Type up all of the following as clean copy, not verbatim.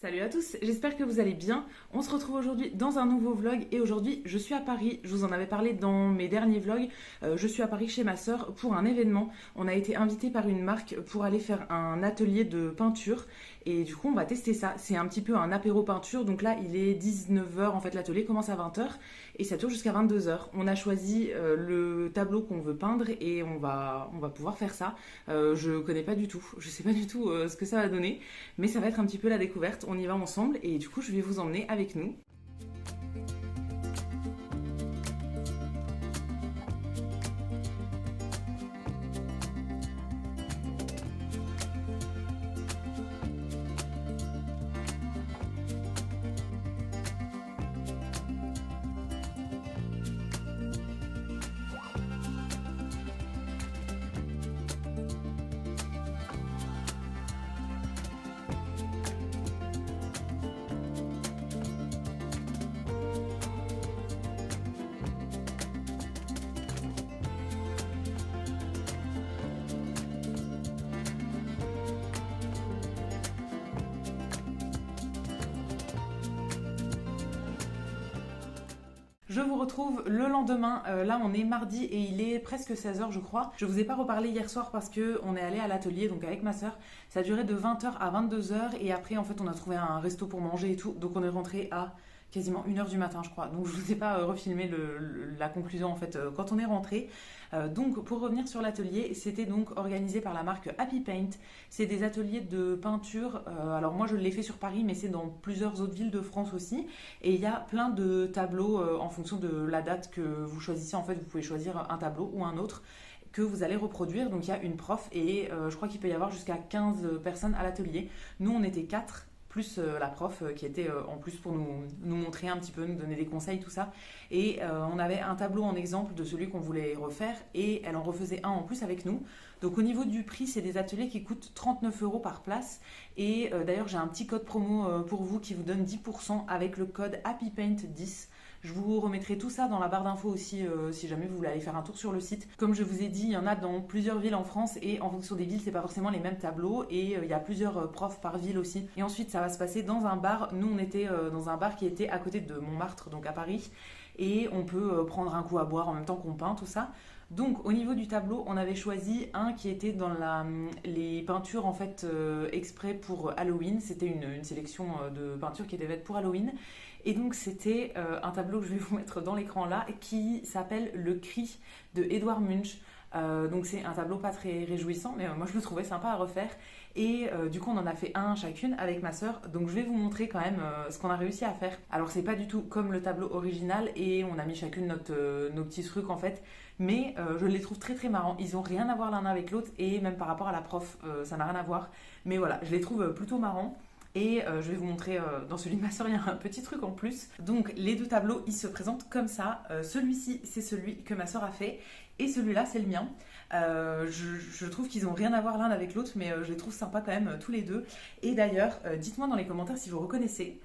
Salut à tous, j'espère que vous allez bien. On se retrouve aujourd'hui dans un nouveau vlog et aujourd'hui je suis à Paris. Je vous en avais parlé dans mes derniers vlogs. Je suis à Paris chez ma sœur pour un événement. On a été invité par une marque pour aller faire un atelier de peinture et du coup on va tester ça. C'est un petit peu un apéro peinture. Donc là il est 19h, en fait l'atelier commence à 20h et ça dure jusqu'à 22h. On a choisi le tableau qu'on veut peindre et on va pouvoir faire ça. Je connais pas du tout, je sais pas du tout ce que ça va donner, mais ça va être un petit peu la découverte. On y va ensemble et du coup je vais vous emmener avec nous. Je vous retrouve le lendemain, là on est mardi et il est presque 16h je crois. Je vous ai pas reparlé hier soir parce que on est allé à l'atelier donc avec ma soeur. Ça a duré de 20h à 22h et après en fait on a trouvé un resto pour manger et tout. Donc on est rentré à quasiment 1h du matin je crois. Donc je vous ai pas refilmé la conclusion en fait quand on est rentré. Donc pour revenir sur l'atelier, c'était donc organisé par la marque Happy Paint. C'est des ateliers de peinture. Alors moi je l'ai fait sur Paris mais c'est dans plusieurs autres villes de France aussi. Et il y a plein de tableaux en fonction de la date que vous choisissez. En fait vous pouvez choisir un tableau ou un autre que vous allez reproduire. Donc il y a une prof et je crois qu'il peut y avoir jusqu'à 15 personnes à l'atelier. Nous on était 4 plus la prof qui était en plus pour nous montrer un petit peu, nous donner des conseils, tout ça. Et on avait un tableau en exemple de celui qu'on voulait refaire et elle en refaisait un en plus avec nous. Donc au niveau du prix, c'est des ateliers qui coûtent 39 € par place. Et d'ailleurs, j'ai un petit code promo pour vous qui vous donne 10% avec le code HappyPaint10. Je vous remettrai tout ça dans la barre d'infos aussi si jamais vous voulez aller faire un tour sur le site. Comme je vous ai dit, il y en a dans plusieurs villes en France et en fonction des villes, c'est pas forcément les mêmes tableaux et il y a plusieurs profs par ville aussi. Et ensuite, ça va se passer dans un bar. Nous, on était dans un bar qui était à côté de Montmartre, donc à Paris. Et on peut prendre un coup à boire en même temps qu'on peint, tout ça. Donc au niveau du tableau, on avait choisi un qui était dans les peintures en fait exprès pour Halloween. C'était une sélection de peintures qui était faite pour Halloween. Et donc c'était un tableau que je vais vous mettre dans l'écran là qui s'appelle Le Cri de Edouard Munch. Donc c'est un tableau pas très réjouissant mais moi je le trouvais sympa à refaire et du coup on en a fait un chacune avec ma soeur. Donc je vais vous montrer quand même ce qu'on a réussi à faire. Alors c'est pas du tout comme le tableau original et on a mis chacune nos petits trucs en fait, mais je les trouve très très marrants. Ils ont rien à voir l'un avec l'autre et même par rapport à la prof ça n'a rien à voir, mais voilà, je les trouve plutôt marrants. Et je vais vous montrer dans celui de ma soeur, il y a un petit truc en plus. Donc les deux tableaux, ils se présentent comme ça. Celui-ci, c'est celui que ma soeur a fait. Et celui-là, c'est le mien. Je trouve qu'ils n'ont rien à voir l'un avec l'autre, mais je les trouve sympas quand même tous les deux. Et d'ailleurs, dites-moi dans les commentaires si vous reconnaissez.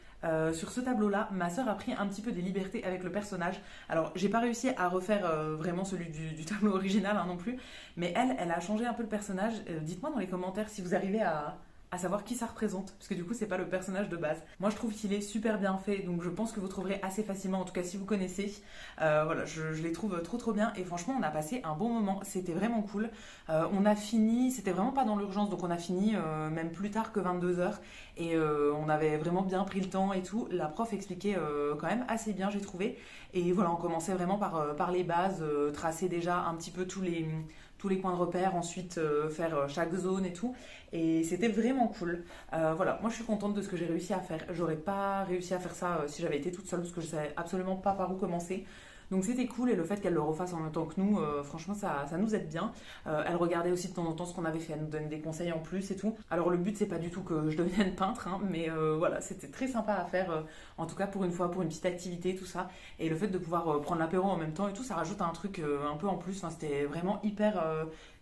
Sur ce tableau-là, ma soeur a pris un petit peu des libertés avec le personnage. Alors, j'ai pas réussi à refaire vraiment celui du tableau original non plus. Mais elle a changé un peu le personnage. Dites-moi dans les commentaires si vous arrivez à savoir qui ça représente, parce que du coup c'est pas le personnage de base. Moi je trouve qu'il est super bien fait, donc je pense que vous trouverez assez facilement, en tout cas si vous connaissez. Voilà, je les trouve trop bien et franchement on a passé un bon moment, c'était vraiment cool. On a fini, c'était vraiment pas dans l'urgence, donc on a fini même plus tard que 22h et on avait vraiment bien pris le temps et tout. La prof expliquait quand même assez bien j'ai trouvé et voilà, on commençait vraiment par les bases, tracer déjà un petit peu tous les points de repère, ensuite faire chaque zone et tout. Et c'était vraiment cool. Voilà, moi je suis contente de ce que j'ai réussi à faire. J'aurais pas réussi à faire ça si j'avais été toute seule parce que je savais absolument pas par où commencer. Donc c'était cool et le fait qu'elle le refasse en même temps que nous, franchement ça nous aide bien. Elle regardait aussi de temps en temps ce qu'on avait fait, elle nous donne des conseils en plus et tout. Alors le but c'est pas du tout que je devienne peintre, hein, mais voilà, c'était très sympa à faire, en tout cas pour une fois, pour une petite activité, tout ça. Et le fait de pouvoir prendre l'apéro en même temps et tout, ça rajoute un truc un peu en plus. Enfin, c'était vraiment hyper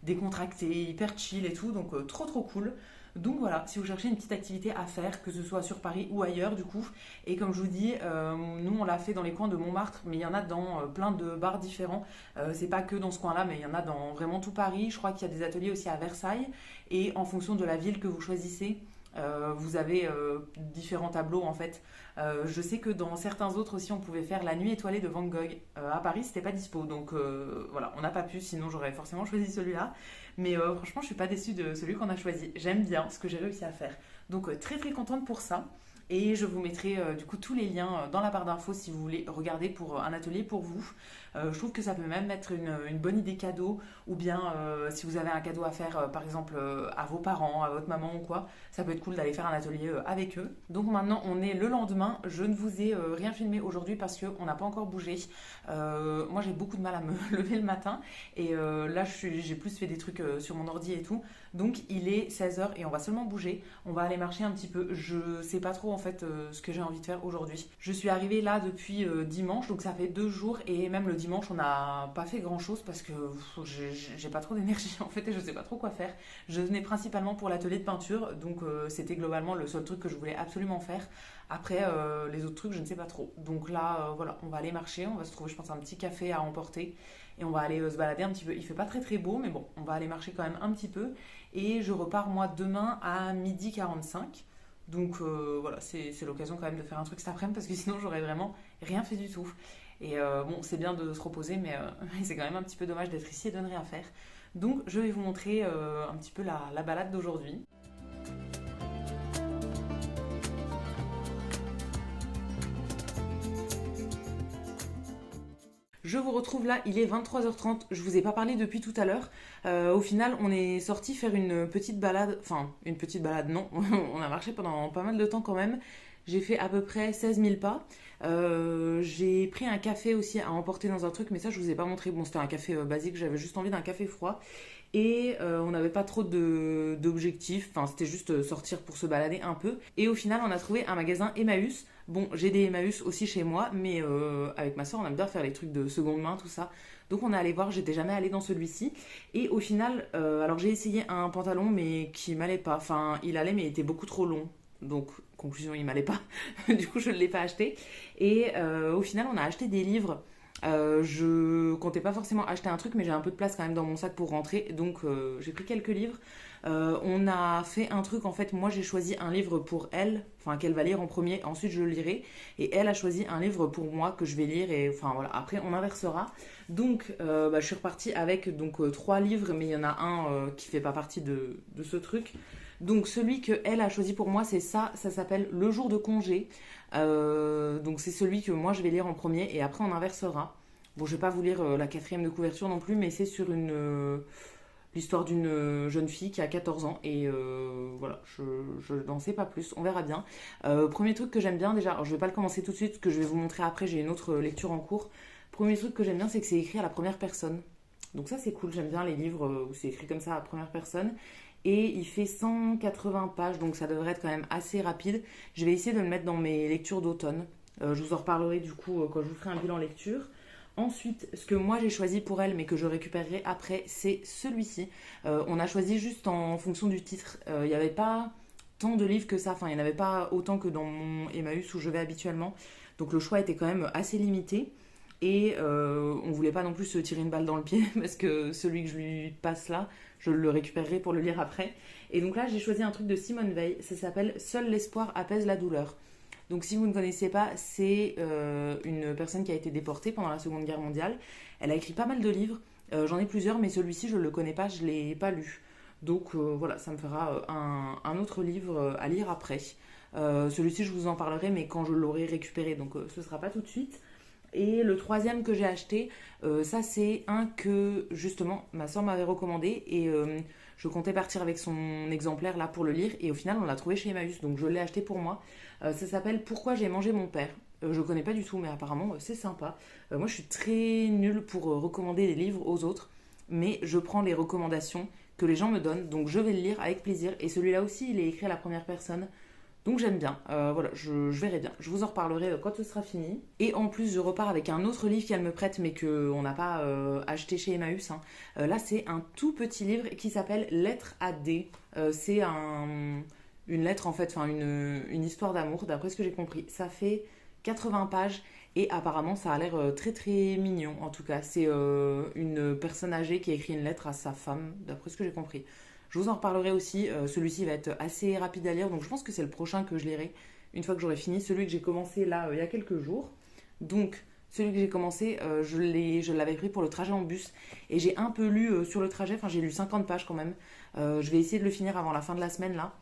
décontracté, hyper chill et tout, donc trop cool. Donc voilà, si vous cherchez une petite activité à faire, que ce soit sur Paris ou ailleurs du coup, et comme je vous dis, nous on l'a fait dans les coins de Montmartre, mais il y en a dans plein de bars différents. C'est pas que dans ce coin-là, mais il y en a dans vraiment tout Paris. Je crois qu'il y a des ateliers aussi à Versailles, et en fonction de la ville que vous choisissez, Vous avez différents tableaux en fait. Je sais que dans certains autres aussi, on pouvait faire La Nuit étoilée de Van Gogh. À Paris, c'était pas dispo, donc voilà, on n'a pas pu. Sinon, j'aurais forcément choisi celui-là. Mais franchement, je suis pas déçue de celui qu'on a choisi. J'aime bien ce que j'ai réussi à faire. Donc très très contente pour ça. Et je vous mettrai du coup tous les liens dans la barre d'infos si vous voulez regarder pour un atelier pour vous. Je trouve que ça peut même être une bonne idée cadeau ou bien si vous avez un cadeau à faire par exemple à vos parents, à votre maman ou quoi, ça peut être cool d'aller faire un atelier avec eux. Donc maintenant on est le lendemain, je ne vous ai rien filmé aujourd'hui parce qu'on n'a pas encore bougé. Moi j'ai beaucoup de mal à me lever le matin et là j'ai plus fait des trucs sur mon ordi et tout. Donc il est 16 h et on va seulement bouger. On va aller marcher un petit peu. Je sais pas trop en fait ce que j'ai envie de faire aujourd'hui. Je suis arrivée là depuis dimanche, donc ça fait 2 jours et même le dimanche on n'a pas fait grand chose parce que j'ai pas trop d'énergie en fait et je sais pas trop quoi faire. Je venais principalement pour l'atelier de peinture, donc c'était globalement le seul truc que je voulais absolument faire. Après les autres trucs je ne sais pas trop. Donc là voilà, on va aller marcher, on va se trouver je pense un petit café à emporter et on va aller se balader un petit peu. Il fait pas très très beau mais bon, on va aller marcher quand même un petit peu et je repars moi demain à 12h45. Donc voilà, c'est l'occasion quand même de faire un truc cet après-midi parce que sinon j'aurais vraiment rien fait du tout. Et bon, c'est bien de se reposer, mais c'est quand même un petit peu dommage d'être ici et de ne rien faire. Donc je vais vous montrer un petit peu la balade d'aujourd'hui. Je vous retrouve là, il est 23h30, je vous ai pas parlé depuis tout à l'heure. Au final, on est sorti faire une petite balade, enfin une petite balade non, on a marché pendant pas mal de temps quand même. J'ai fait à peu près 16 000 pas. J'ai pris un café aussi à emporter dans un truc, mais ça je vous ai pas montré. Bon, c'était un café basique, j'avais juste envie d'un café froid. Et on n'avait pas trop d'objectifs, enfin c'était juste sortir pour se balader un peu. Et au final, on a trouvé un magasin Emmaüs. Bon, j'ai des Emmaüs aussi chez moi, mais avec ma soeur, on aime bien faire les trucs de seconde main, tout ça. Donc on est allé voir, j'étais jamais allée dans celui-ci. Et au final, alors j'ai essayé un pantalon, mais qui m'allait pas. Enfin, il allait, mais il était beaucoup trop long. Donc, conclusion, il m'allait pas. Du coup, je ne l'ai pas acheté. Et au final, on a acheté des livres. Je comptais pas forcément acheter un truc, mais j'ai un peu de place quand même dans mon sac pour rentrer. Donc, j'ai pris quelques livres. On a fait un truc, en fait, moi j'ai choisi un livre pour elle, enfin qu'elle va lire en premier, ensuite je le lirai. Et elle a choisi un livre pour moi que je vais lire, et enfin voilà, après on inversera. Donc je suis repartie avec donc 3 livres, mais il y en a un qui fait pas partie de ce truc. Donc celui que elle a choisi pour moi, c'est ça s'appelle Le jour de congé. Donc c'est celui que moi je vais lire en premier, et après on inversera. Bon, je vais pas vous lire la 4e de couverture non plus, mais c'est sur l'histoire d'une jeune fille qui a 14 ans et voilà, je n'en sais pas plus, on verra bien. Premier truc que j'aime bien déjà, alors je vais pas le commencer tout de suite, ce que je vais vous montrer après, j'ai une autre lecture en cours. Premier truc que j'aime bien, c'est que c'est écrit à la première personne. Donc ça c'est cool, j'aime bien les livres où c'est écrit comme ça à la première personne. Et il fait 180 pages, donc ça devrait être quand même assez rapide. Je vais essayer de le mettre dans mes lectures d'automne. Je vous en reparlerai du coup quand je vous ferai un bilan lecture. Ensuite, ce que moi j'ai choisi pour elle, mais que je récupérerai après, c'est celui-ci. On a choisi juste en fonction du titre. Il n'y avait pas tant de livres que ça. Enfin, il n'y en avait pas autant que dans mon Emmaüs où je vais habituellement. Donc le choix était quand même assez limité. Et on voulait pas non plus se tirer une balle dans le pied parce que celui que je lui passe là, je le récupérerai pour le lire après. Et donc là, j'ai choisi un truc de Simone Veil. Ça s'appelle Seul l'espoir apaise la douleur. Donc si vous ne connaissez pas, c'est une personne qui a été déportée pendant la Seconde Guerre mondiale. Elle a écrit pas mal de livres, j'en ai plusieurs, mais celui-ci je ne le connais pas, je ne l'ai pas lu. Donc voilà, ça me fera un autre livre à lire après. Celui-ci je vous en parlerai, mais quand je l'aurai récupéré, donc ce ne sera pas tout de suite. Et le troisième que j'ai acheté, ça c'est un que justement ma soeur m'avait recommandé et je comptais partir avec son exemplaire là pour le lire et au final on l'a trouvé chez Emmaüs, donc je l'ai acheté pour moi. Ça s'appelle Pourquoi j'ai mangé mon père. Je connais pas du tout mais apparemment c'est sympa. Moi je suis très nulle pour recommander des livres aux autres, mais je prends les recommandations que les gens me donnent, donc je vais le lire avec plaisir. Et celui-là aussi il est écrit à la première personne. Donc j'aime bien, voilà, je verrai bien. Je vous en reparlerai quand ce sera fini. Et en plus, je repars avec un autre livre qu'elle me prête, mais qu'on n'a pas acheté chez Emmaüs. Hein. Là, c'est un tout petit livre qui s'appelle Lettre à D. C'est une lettre, en fait, enfin une histoire d'amour, d'après ce que j'ai compris. Ça fait 80 pages et apparemment, ça a l'air très très mignon. En tout cas, c'est une personne âgée qui a écrit une lettre à sa femme, d'après ce que j'ai compris. Je vous en reparlerai aussi. Celui-ci va être assez rapide à lire, donc je pense que c'est le prochain que je lirai une fois que j'aurai fini. Celui que j'ai commencé là il y a quelques jours. Donc celui que j'ai commencé, je l'avais pris pour le trajet en bus et j'ai un peu lu sur le trajet, enfin j'ai lu 50 pages quand même. Je vais essayer de le finir avant la fin de la semaine là.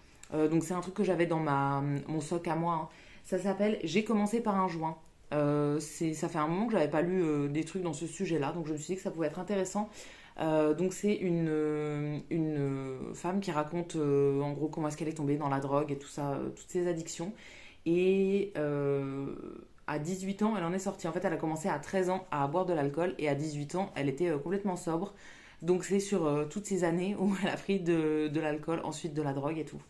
Donc c'est un truc que j'avais dans mon soc à moi, hein. Ça s'appelle J'ai commencé par un joint. Ça fait un moment que j'avais pas lu des trucs dans ce sujet-là, donc je me suis dit que ça pouvait être intéressant. Donc c'est une femme qui raconte en gros comment est-ce qu'elle est tombée dans la drogue et tout ça, toutes ses addictions. Et à 18 ans, elle en est sortie. En fait, elle a commencé à 13 ans à boire de l'alcool et à 18 ans, elle était complètement sobre. Donc c'est sur toutes ces années où elle a pris de l'alcool, ensuite de la drogue et tout.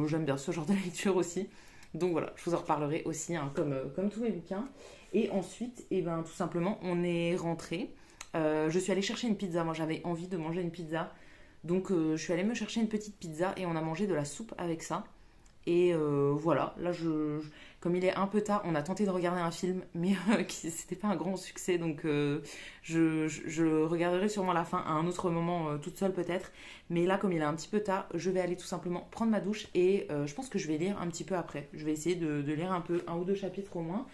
J'aime bien ce genre de lecture aussi. Donc voilà, je vous en reparlerai aussi, hein, comme tous mes bouquins. Et ensuite, eh ben, tout simplement, on est rentré. Je suis allée chercher une pizza. Moi, j'avais envie de manger une pizza. Donc, je suis allée me chercher une petite pizza et on a mangé de la soupe avec ça. Et voilà, là, comme il est un peu tard, on a tenté de regarder un film, mais c'était pas un grand succès. Donc, je regarderai sûrement la fin à un autre moment, toute seule peut-être. Mais là, comme il est un petit peu tard, je vais aller tout simplement prendre ma douche et je pense que je vais lire un petit peu après. Je vais essayer de lire un peu, un ou deux chapitres au moins.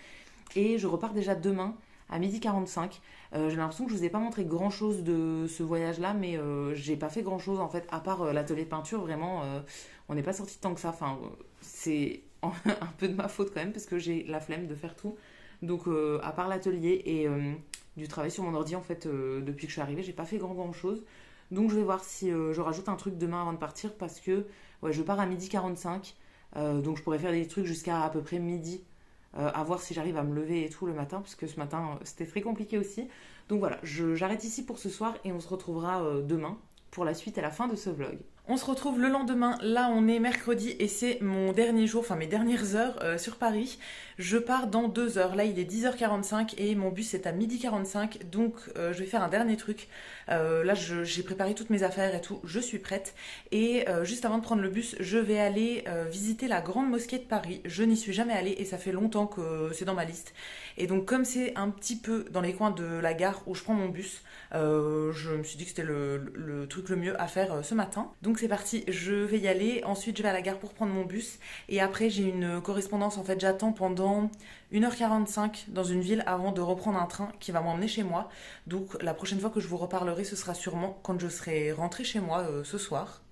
Et je repars déjà demain à 12h45. J'ai l'impression que je vous ai pas montré grand chose de ce voyage-là, mais j'ai pas fait grand chose en fait, à part l'atelier de peinture. Vraiment, on n'est pas sorti tant que ça. Enfin, c'est un peu de ma faute quand même, parce que j'ai la flemme de faire tout. Donc, à part l'atelier et du travail sur mon ordi, en fait, depuis que je suis arrivée, j'ai pas fait grand chose. Donc, je vais voir si je rajoute un truc demain avant de partir, parce que ouais, je pars à 12h45. Donc, je pourrais faire des trucs jusqu'à à peu près midi. À voir si j'arrive à me lever et tout le matin, parce que ce matin c'était très compliqué aussi. Donc voilà, j'arrête ici pour ce soir et on se retrouvera demain pour la suite et la fin de ce vlog. On se retrouve le lendemain, là on est mercredi et c'est mon dernier jour, enfin mes dernières heures sur Paris. Je pars dans 2 heures, là il est 10h45 et mon bus est à 12h45, donc je vais faire un dernier truc. Là j'ai préparé toutes mes affaires et tout, je suis prête. Et juste avant de prendre le bus, je vais aller visiter la grande mosquée de Paris. Je n'y suis jamais allée et ça fait longtemps que c'est dans ma liste. Et donc comme c'est un petit peu dans les coins de la gare où je prends mon bus, je me suis dit que c'était le truc le mieux à faire ce matin. Donc c'est parti, je vais y aller. Ensuite je vais à la gare pour prendre mon bus. Et après j'ai une correspondance, en fait j'attends pendant 1h45 dans une ville avant de reprendre un train qui va m'emmener chez moi. Donc la prochaine fois que je vous reparlerai, ce sera sûrement quand je serai rentrée chez moi ce soir.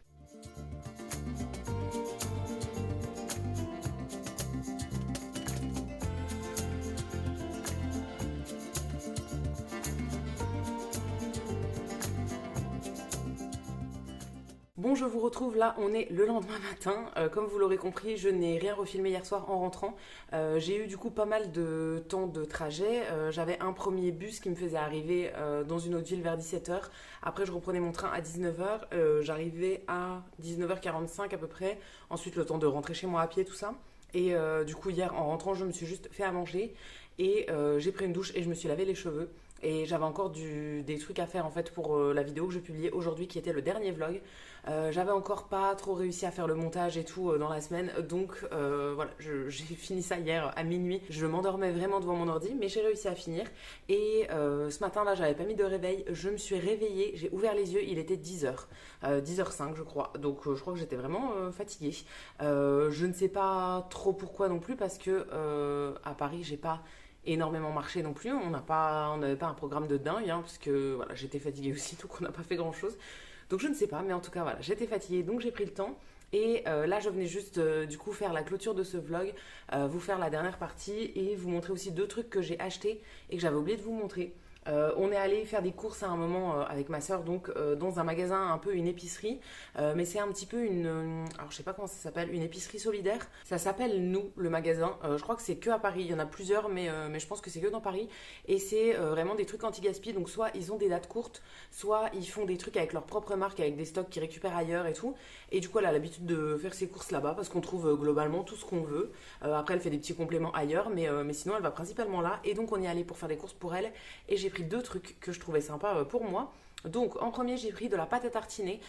Bon, je vous retrouve là, on est le lendemain matin. Comme vous l'aurez compris, je n'ai rien refilmé hier soir en rentrant. J'ai eu du coup pas mal de temps de trajet. J'avais un premier bus qui me faisait arriver dans une autre ville vers 17h. Après, je reprenais mon train à 19h. J'arrivais à 19h45 à peu près. Ensuite, le temps de rentrer chez moi à pied, tout ça. Et du coup, hier, en rentrant, je me suis juste fait à manger. Et j'ai pris une douche et je me suis lavé les cheveux. Et j'avais encore des trucs à faire en fait pour la vidéo que je publiais aujourd'hui qui était le dernier vlog. J'avais encore pas trop réussi à faire le montage et tout dans la semaine. Donc voilà, j'ai fini ça hier à minuit. Je m'endormais vraiment devant mon ordi mais j'ai réussi à finir. Et ce matin là j'avais pas mis de réveil. Je me suis réveillée, j'ai ouvert les yeux, il était 10h. 10h05 je crois. Donc je crois que j'étais vraiment fatiguée. Je ne sais pas trop pourquoi non plus parce que à Paris j'ai pas énormément marché non plus, on n'avait pas un programme de dingue, hein, parce que voilà, j'étais fatiguée aussi, donc on n'a pas fait grand chose. Donc je ne sais pas, mais en tout cas voilà, j'étais fatiguée, donc j'ai pris le temps. Et là je venais juste du coup faire la clôture de ce vlog, vous faire la dernière partie et vous montrer aussi 2 trucs que j'ai achetés et que j'avais oublié de vous montrer. On est allé faire des courses à un moment avec ma soeur, donc dans un magasin, un peu une épicerie, mais c'est un petit peu alors je sais pas comment ça s'appelle, une épicerie solidaire. Ça s'appelle Nous, le magasin. Je crois que c'est que à Paris, il y en a plusieurs, mais je pense que c'est que dans Paris. Et c'est vraiment des trucs anti-gaspi, donc soit ils ont des dates courtes, soit ils font des trucs avec leur propre marque, avec des stocks qu'ils récupèrent ailleurs et tout. Et du coup, elle a l'habitude de faire ses courses là-bas parce qu'on trouve globalement tout ce qu'on veut. Après, elle fait des petits compléments ailleurs, mais sinon, elle va principalement là. Et donc, on y est allé pour faire des courses pour elle. Et j'ai pris 2 trucs que je trouvais sympas pour moi. Donc en premier j'ai pris de la pâte à tartiner,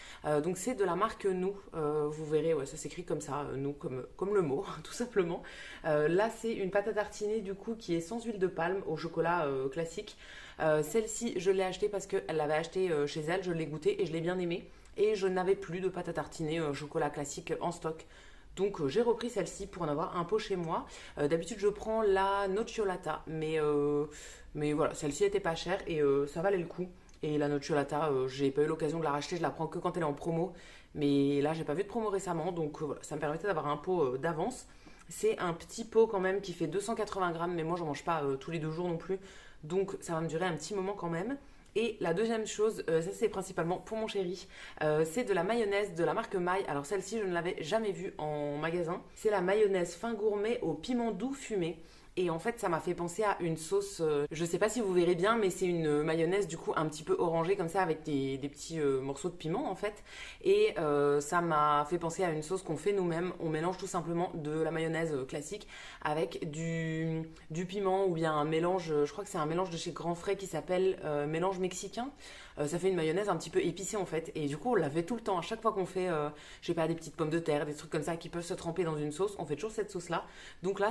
donc c'est de la marque Nous, vous verrez, ouais, ça s'écrit comme ça, Nous comme le mot, tout simplement. Là c'est une pâte à tartiner du coup qui est sans huile de palme au chocolat classique. Celle-ci je l'ai achetée parce qu'elle l'avait achetée chez elle, je l'ai goûtée et je l'ai bien aimée. et je n'avais plus de pâte à tartiner chocolat classique en stock. Donc j'ai repris celle-ci pour en avoir un pot chez moi. D'habitude je prends la nocciolata, mais voilà, celle-ci était pas chère et ça valait le coup. Et la nocciolata, j'ai pas eu l'occasion de la racheter, je la prends que quand elle est en promo. Mais là j'ai pas vu de promo récemment, donc voilà, ça me permettait d'avoir un pot d'avance. C'est un petit pot quand même qui fait 280 grammes, mais moi j'en mange pas tous les 2 jours non plus. Donc ça va me durer un petit moment quand même. Et la deuxième chose, ça c'est principalement pour mon chéri, c'est de la mayonnaise de la marque Maille. Alors celle-ci je ne l'avais jamais vue en magasin. C'est la mayonnaise fin gourmet au piment doux fumé. Et en fait, ça m'a fait penser à une sauce, je sais pas si vous verrez bien, mais c'est une mayonnaise du coup un petit peu orangée comme ça avec des petits morceaux de piment en fait. Et ça m'a fait penser à une sauce qu'on fait nous-mêmes. On mélange tout simplement de la mayonnaise classique avec du piment ou bien un mélange, je crois que c'est un mélange de chez Grand Frais qui s'appelle mélange mexicain. Ça fait une mayonnaise un petit peu épicée en fait. Et du coup, on la fait tout le temps. À chaque fois qu'on fait, je sais pas, des petites pommes de terre, des trucs comme ça qui peuvent se tremper dans une sauce, on fait toujours cette sauce-là. Donc là,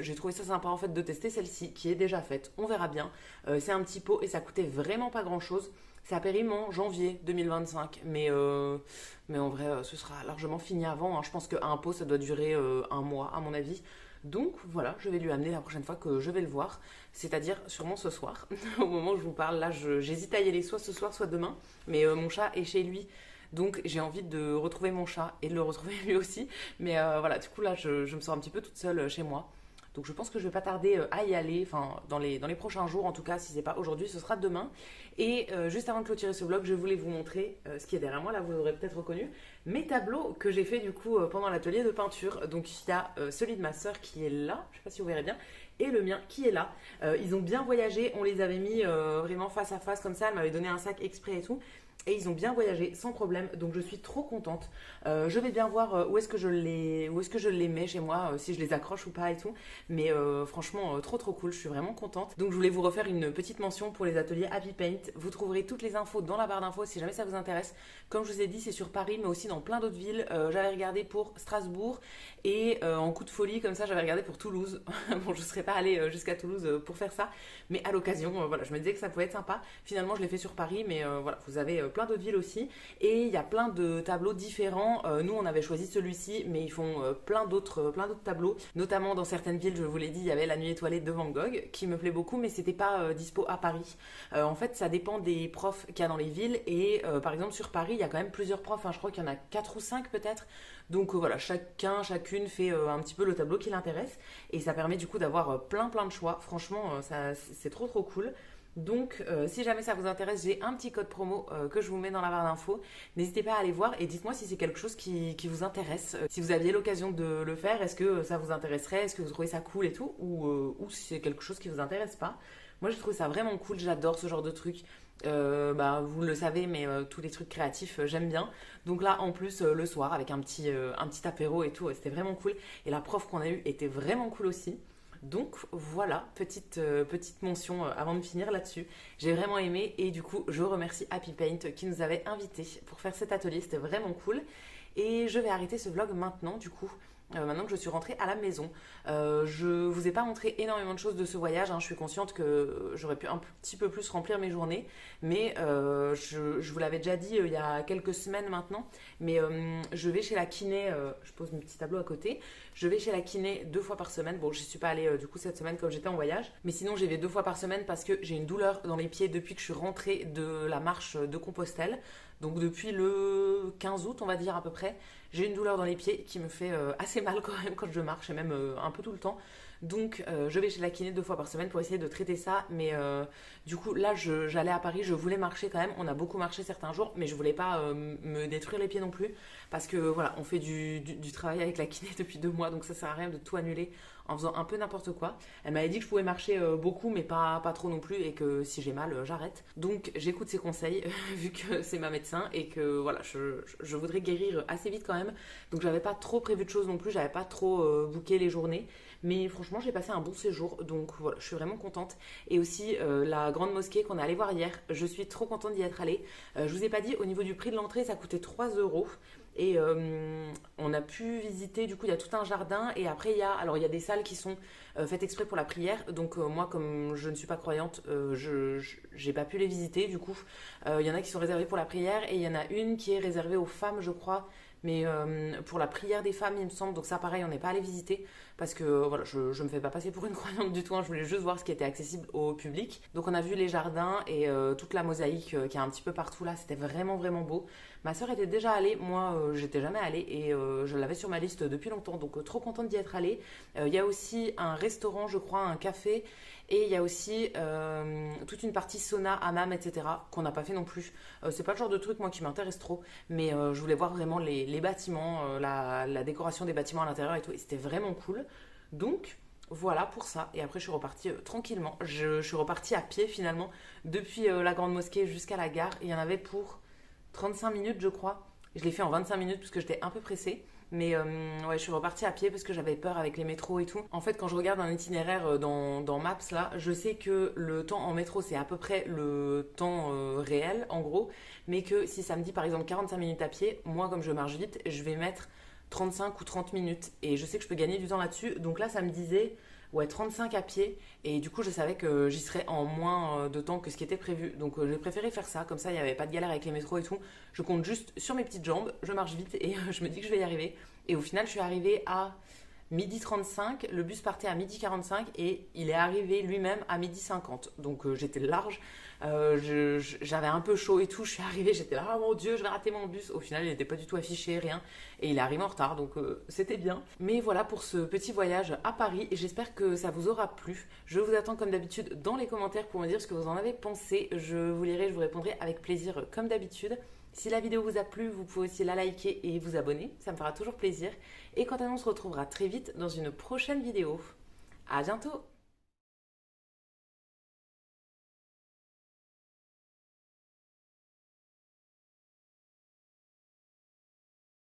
j'ai trouvé ça sympa en fait de tester celle-ci qui est déjà faite. On verra bien. C'est un petit pot et ça coûtait vraiment pas grand-chose. Ça périme en janvier 2025, mais en vrai, ce sera largement fini avant, hein. Je pense qu'un pot, ça doit durer un mois, à mon avis. Donc voilà, je vais lui amener la prochaine fois que je vais le voir, c'est-à-dire sûrement ce soir. Au moment où je vous parle, là, j'hésite à y aller soit ce soir, soit demain, mais mon chat est chez lui. Donc j'ai envie de retrouver mon chat et de le retrouver lui aussi. Mais voilà, du coup là, je me sens un petit peu toute seule chez moi. Donc je pense que je vais pas tarder à y aller, enfin dans les prochains jours en tout cas, si c'est pas aujourd'hui, ce sera demain. Et juste avant de clôturer ce vlog, je voulais vous montrer ce qui est derrière moi, là vous l'aurez peut-être reconnu, mes tableaux que j'ai fait du coup pendant l'atelier de peinture. Donc il y a celui de ma soeur qui est là, je sais pas si vous verrez bien, et le mien qui est là. Ils ont bien voyagé, on les avait mis vraiment face à face comme ça, elle m'avait donné un sac exprès et tout. Et ils ont bien voyagé sans problème, donc je suis trop contente. Je vais bien voir où est-ce que je les mets chez moi, si je les accroche ou pas et tout. Mais franchement, trop trop cool, je suis vraiment contente. Donc je voulais vous refaire une petite mention pour les ateliers Happy Paint. Vous trouverez toutes les infos dans la barre d'infos si jamais ça vous intéresse. Comme je vous ai dit, c'est sur Paris, mais aussi dans plein d'autres villes. J'avais regardé pour Strasbourg et en coup de folie, comme ça, j'avais regardé pour Toulouse. Bon, je ne serais pas allée jusqu'à Toulouse pour faire ça, mais à l'occasion, voilà, je me disais que ça pouvait être sympa. Finalement, je l'ai fait sur Paris, mais voilà, vous avez plein d'autres villes aussi et il y a plein de tableaux différents. Nous on avait choisi celui-ci, mais ils font plein d'autres tableaux, notamment dans certaines villes. Je vous l'ai dit, il y avait la nuit étoilée de Van Gogh qui me plaît beaucoup, mais c'était pas dispo à Paris. En fait ça dépend des profs qu'il y a dans les villes et par exemple sur Paris il y a quand même plusieurs profs, hein. Je crois qu'il y en a 4 ou 5 peut-être. Donc voilà, chacune fait un petit peu le tableau qui l'intéresse et ça permet du coup d'avoir plein de choix. Franchement c'est trop trop cool. Donc, si jamais ça vous intéresse, j'ai un petit code promo que je vous mets dans la barre d'infos. N'hésitez pas à aller voir et dites-moi si c'est quelque chose qui vous intéresse. Si vous aviez l'occasion de le faire, est-ce que ça vous intéresserait? Est-ce que vous trouvez ça cool et tout? Ou si c'est quelque chose qui vous intéresse pas? Moi, je trouve ça vraiment cool. J'adore ce genre de trucs. Vous le savez, mais tous les trucs créatifs, j'aime bien. Donc là, en plus, le soir, avec un petit apéro et tout, c'était vraiment cool. Et la prof qu'on a eue était vraiment cool aussi. Donc voilà, petite mention avant de finir là-dessus. J'ai vraiment aimé et du coup je remercie Happy Paint qui nous avait invités pour faire cet atelier, c'était vraiment cool. Et je vais arrêter ce vlog maintenant du coup. Maintenant que je suis rentrée à la maison. Je vous ai pas montré énormément de choses de ce voyage, hein. Je suis consciente que j'aurais pu un petit peu plus remplir mes journées, mais je vous l'avais déjà dit il y a quelques semaines maintenant, mais je vais chez la kiné, je pose mon petit tableau à côté, je vais chez la kiné 2 fois par semaine. Bon, je suis pas allée du coup cette semaine comme j'étais en voyage, mais sinon j'y vais 2 fois par semaine parce que j'ai une douleur dans les pieds depuis que je suis rentrée de la marche de Compostelle. Donc depuis le 15 août, on va dire à peu près, j'ai une douleur dans les pieds qui me fait assez mal quand même quand je marche et même un peu tout le temps. Donc je vais chez la kiné 2 fois par semaine pour essayer de traiter ça. Mais du coup là j'allais à Paris, je voulais marcher quand même. On a beaucoup marché certains jours, mais je voulais pas me détruire les pieds non plus. Parce que voilà, on fait du travail avec la kiné depuis 2 mois, donc ça sert à rien de tout annuler en faisant un peu n'importe quoi. Elle m'avait dit que je pouvais marcher beaucoup, mais pas trop non plus, et que si j'ai mal, j'arrête. Donc j'écoute ses conseils, vu que c'est ma médecin, et que voilà, je voudrais guérir assez vite quand même. Donc j'avais pas trop prévu de choses non plus, j'avais pas trop booké les journées. Mais franchement, j'ai passé un bon séjour, donc voilà, je suis vraiment contente. Et aussi, la grande mosquée qu'on est allé voir hier, je suis trop contente d'y être allée. Je vous ai pas dit, au niveau du prix de l'entrée, ça coûtait 3 euros. Et on a pu visiter, du coup, il y a tout un jardin. Et après, il y a des salles qui sont faites exprès pour la prière. Donc, moi, comme je ne suis pas croyante, j'ai pas pu les visiter. Du coup, il y en a qui sont réservées pour la prière. Et il y en a une qui est réservée aux femmes, je crois. Mais pour la prière des femmes, il me semble. Donc, ça, pareil, on n'est pas allé visiter. Parce que voilà, je me fais pas passer pour une croyante du tout. Hein. Je voulais juste voir ce qui était accessible au public. Donc, on a vu les jardins et toute la mosaïque qui est un petit peu partout là. C'était vraiment, vraiment beau. Ma soeur était déjà allée, moi j'étais jamais allée et je l'avais sur ma liste depuis longtemps, donc trop contente d'y être allée. Il y a aussi un restaurant, je crois, un café, et il y a aussi toute une partie sauna, hammam, etc. qu'on n'a pas fait non plus. C'est pas le genre de truc moi qui m'intéresse trop, mais je voulais voir vraiment les bâtiments, la décoration des bâtiments à l'intérieur et tout, et c'était vraiment cool. Donc voilà pour ça. Et après, je suis repartie tranquillement. Je suis repartie à pied finalement depuis la grande mosquée jusqu'à la gare. Il y en avait pour 35 minutes, je crois. Je l'ai fait en 25 minutes parce que j'étais un peu pressée. Mais ouais, je suis repartie à pied parce que j'avais peur avec les métros et tout. En fait, quand je regarde un itinéraire dans Maps, là, je sais que le temps en métro, c'est à peu près le temps réel, en gros. Mais que si ça me dit par exemple 45 minutes à pied, moi, comme je marche vite, je vais mettre 35 ou 30 minutes. Et je sais que je peux gagner du temps là-dessus. Donc là, ça me disait, ouais, 35 à pied. Et du coup, je savais que j'y serais en moins de temps que ce qui était prévu. Donc j'ai préféré faire ça. Comme ça, il n'y avait pas de galère avec les métros et tout. Je compte juste sur mes petites jambes. Je marche vite et je me dis que je vais y arriver. Et au final, je suis arrivée à 12h35, le bus partait à 12h45 et il est arrivé lui-même à 12h50. Donc j'étais large, j'avais un peu chaud et tout. Je suis arrivée, j'étais là, oh mon Dieu, je vais rater mon bus. Au final, il n'était pas du tout affiché, rien. Et il est arrivé en retard, donc c'était bien. Mais voilà pour ce petit voyage à Paris. Et j'espère que ça vous aura plu. Je vous attends comme d'habitude dans les commentaires pour me dire ce que vous en avez pensé. Je vous lirai, je vous répondrai avec plaisir comme d'habitude. Si la vidéo vous a plu, vous pouvez aussi la liker et vous abonner, ça me fera toujours plaisir. Et quant à nous, on se retrouvera très vite dans une prochaine vidéo. À bientôt!